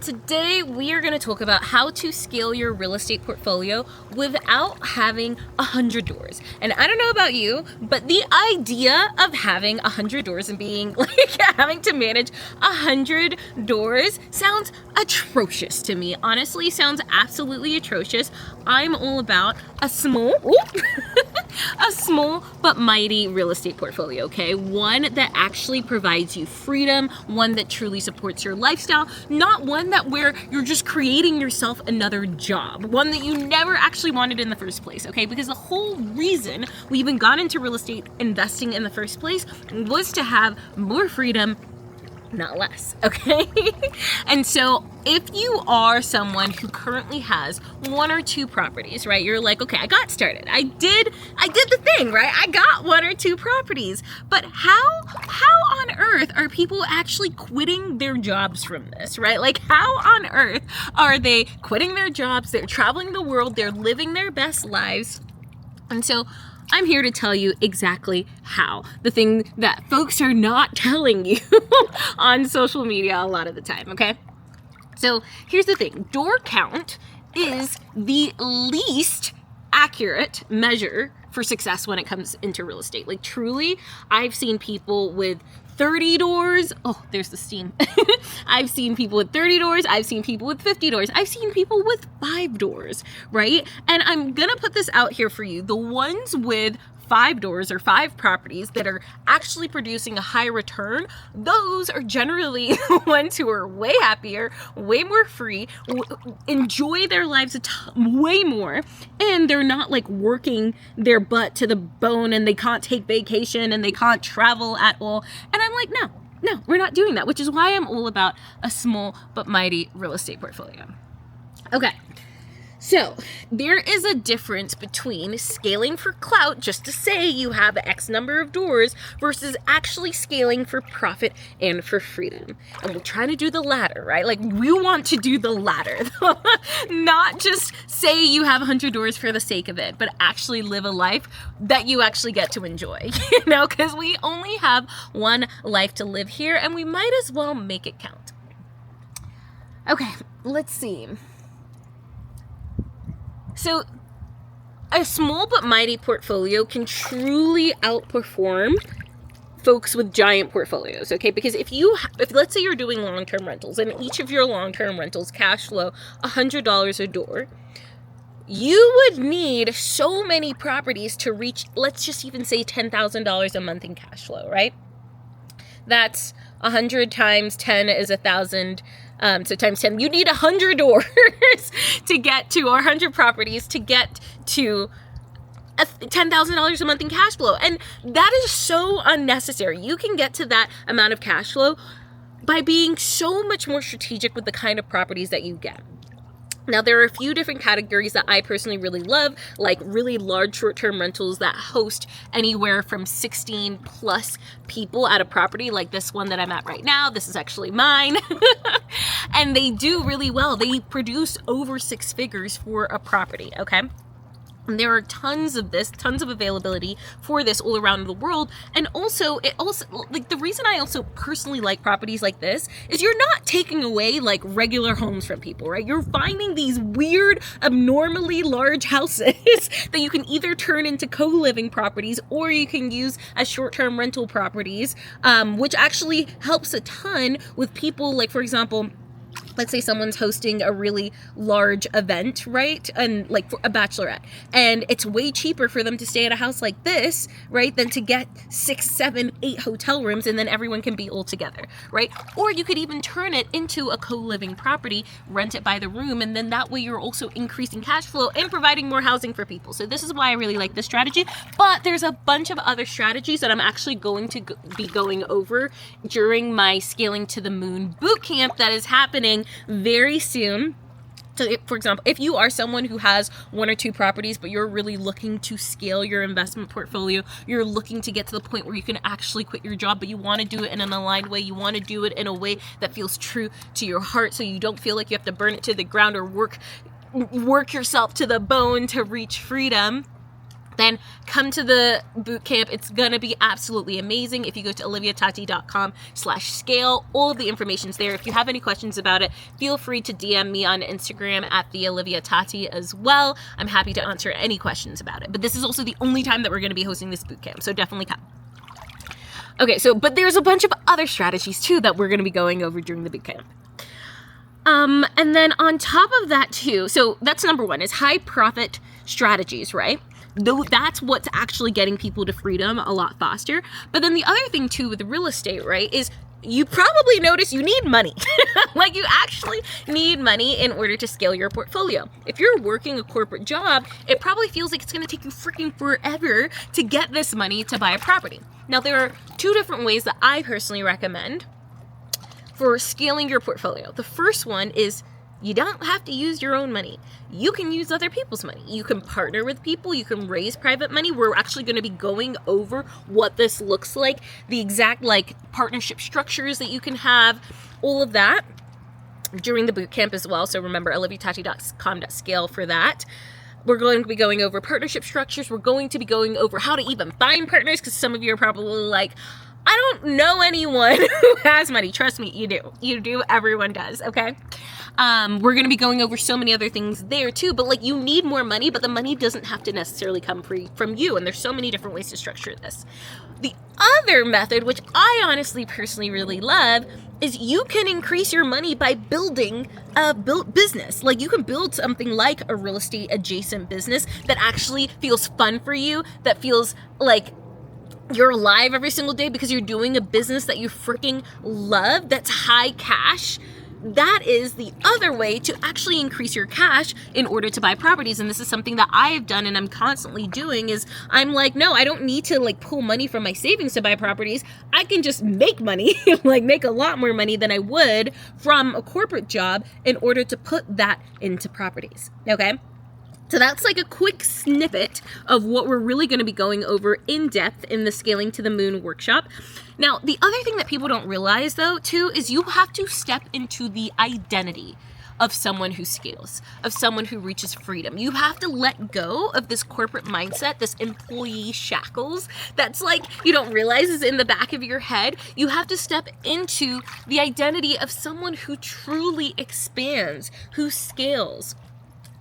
Today, we are going to talk about how to scale your real estate portfolio without having 100 doors. And I don't know about you, but the idea of having 100 doors and being like having to manage 100 doors sounds atrocious to me. Honestly, sounds absolutely atrocious. I'm all about a small but mighty real estate portfolio, okay? One that actually provides you freedom, one that truly supports your lifestyle, not one that where you're just creating yourself another job, one that you never actually wanted in the first place, okay? Because the whole reason we even got into real estate investing in the first place was to have more freedom, not less, okay? And so if you are someone who currently has one or two properties, right? You're like, okay, I got started. I did the thing, right? I got one or two properties. But how on earth are people actually quitting their jobs from this, right? Like, how on earth are they quitting their jobs? They're traveling the world, they're living their best lives. And so I'm here to tell you exactly how. The thing that folks are not telling you on social media a lot of the time, okay? So here's the thing. Door count is the least accurate measure for success when it comes into real estate. Like, truly, I've seen people with 30 doors. Oh, there's the steam. I've seen people with 30 doors. I've seen people with 50 doors. I've seen people with 5 doors, right? And I'm gonna put this out here for you. The ones with 5 doors or 5 properties that are actually producing a high return, those are generally the ones who are way happier, way more free, enjoy their lives way more, and they're not like working their butt to the bone and they can't take vacation and they can't travel at all. And I'm like, no, we're not doing that, which is why I'm all about a small but mighty real estate portfolio. Okay. So there is a difference between scaling for clout, just to say you have X number of doors, versus actually scaling for profit and for freedom. And we're trying to do the latter, right? Like, we want to do the latter, not just say you have 100 doors for the sake of it, but actually live a life that you actually get to enjoy, because we only have one life to live here and we might as well make it count. Okay, let's see. So a small but mighty portfolio can truly outperform folks with giant portfolios, okay? Because if let's say you're doing long-term rentals and each of your long-term rentals cash flow $100 a door, you would need so many properties to reach, let's just even say $10,000 a month in cash flow, right? That's 100 times 10 is 1,000. So times 10, you need 100 doors to get to, or 100 properties to get to $10,000 a month in cash flow. And that is so unnecessary. You can get to that amount of cash flow by being so much more strategic with the kind of properties that you get. Now, there are a few different categories that I personally really love, like really large short-term rentals that host anywhere from 16 plus people at a property, like this one that I'm at right now. This is actually mine. And they do really well. They produce over 6 figures for a property, okay? And there are tons of availability for this all around the world. And also, like, the reason I also personally like properties like this is you're not taking away like regular homes from people, right? You're finding these weird, abnormally large houses that you can either turn into co-living properties or you can use as short-term rental properties, which actually helps a ton with people, like, for example, let's say someone's hosting a really large event, right? And like for a bachelorette. And it's way cheaper for them to stay at a house like this, right? Than to get 6, 7, 8 hotel rooms and then everyone can be all together, right? Or you could even turn it into a co-living property, rent it by the room, and then that way you're also increasing cash flow and providing more housing for people. So this is why I really like this strategy. But there's a bunch of other strategies that I'm actually going to be going over during my Scaling to the Moon bootcamp that is happening very soon. So for example, if you are someone who has 1 or 2 properties, but you're really looking to scale your investment portfolio, you're looking to get to the point where you can actually quit your job, but you want to do it in an aligned way, you want to do it in a way that feels true to your heart, so you don't feel like you have to burn it to the ground or work yourself to the bone to reach freedom, then come to the boot camp. It's going to be absolutely amazing. If you go to oliviatati.com/scale, all of the information's there. If you have any questions about it, feel free to DM me on Instagram at @theoliviatati as well. I'm happy to answer any questions about it. But this is also the only time that we're going to be hosting this boot camp, so definitely come. Okay, but there's a bunch of other strategies too that we're going to be going over during the boot camp. And then on top of that too, so that's number one, is high profit strategies, right? Though that's what's actually getting people to freedom a lot faster. But then the other thing too with real estate, right, is you probably notice you need money. Like, you actually need money in order to scale your portfolio. If you're working a corporate job, it probably feels like it's going to take you freaking forever to get this money to buy a property. Now, there are two different ways that I personally recommend for scaling your portfolio. The first one is you don't have to use your own money. You can use other people's money. You can partner with people. You can raise private money. We're actually going to be going over what this looks like, the exact partnership structures that you can have, all of that during the bootcamp as well. So remember, oliviatati.com/scale for that. We're going to be going over partnership structures. We're going to be going over how to even find partners, because some of you are probably like, I don't know anyone who has money. Trust me, you do. You do. Everyone does. Okay. We're going to be going over so many other things there too, but you need more money, but the money doesn't have to necessarily come from you. And there's so many different ways to structure this. The other method, which I honestly personally really love, is you can increase your money by building a business. You can build something like a real estate adjacent business that actually feels fun for you, that feels like you're alive every single day because you're doing a business that you freaking love, that's high cash. That is the other way to actually increase your cash in order to buy properties. And this is something that I've done and I'm constantly doing, is I'm like, no, I don't need to pull money from my savings to buy properties. I can just make money, make a lot more money than I would from a corporate job in order to put that into properties. Okay. So that's a quick snippet of what we're really going to be going over in depth in the Scaling to the Moon workshop. Now, the other thing that people don't realize though, too, is you have to step into the identity of someone who scales, of someone who reaches freedom. You have to let go of this corporate mindset, this employee shackles that's you don't realize is in the back of your head. You have to step into the identity of someone who truly expands, who scales.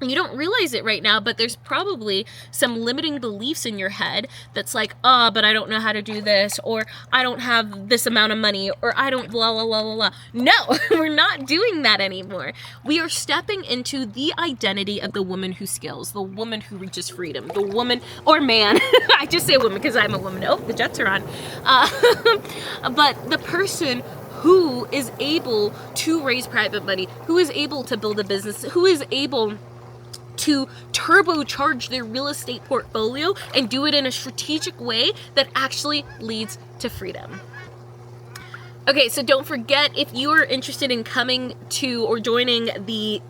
You don't realize it right now, but there's probably some limiting beliefs in your head that's but I don't know how to do this, or I don't have this amount of money, or I don't blah, blah, blah, blah, blah. No, we're not doing that anymore. We are stepping into the identity of the woman who scales, the woman who reaches freedom, the woman or man. I just say woman because I'm a woman. Oh, the Jets are on. But the person who is able to raise private money, who is able to build a business, who is able to turbocharge their real estate portfolio and do it in a strategic way that actually leads to freedom. Okay, so don't forget, if you are interested in coming to or joining the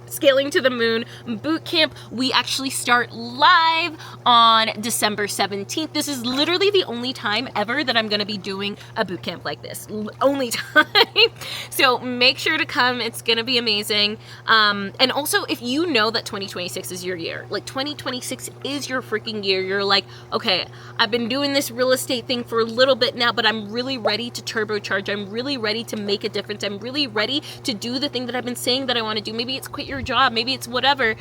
Scaling to the Moon Bootcamp, we actually start live on December 17th. This is literally the only time ever that I'm going to be doing a bootcamp like this. Only time. So make sure to come. It's going to be amazing. And also, if you know that 2026 is your year, 2026 is your freaking year, you're okay, I've been doing this real estate thing for a little bit now, but I'm really ready to turbocharge. I'm really ready to make a difference. I'm really ready to do the thing that I've been saying that I want to do. Maybe it's quit your job, maybe it's whatever.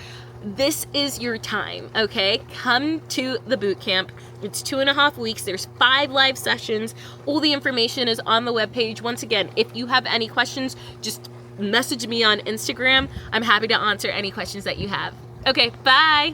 This is your time, okay? Come to the boot camp. It's 2.5 weeks. There's 5 live sessions. All the information is on the webpage. Once again, if you have any questions, just message me on Instagram. I'm happy to answer any questions that you have. Okay, bye.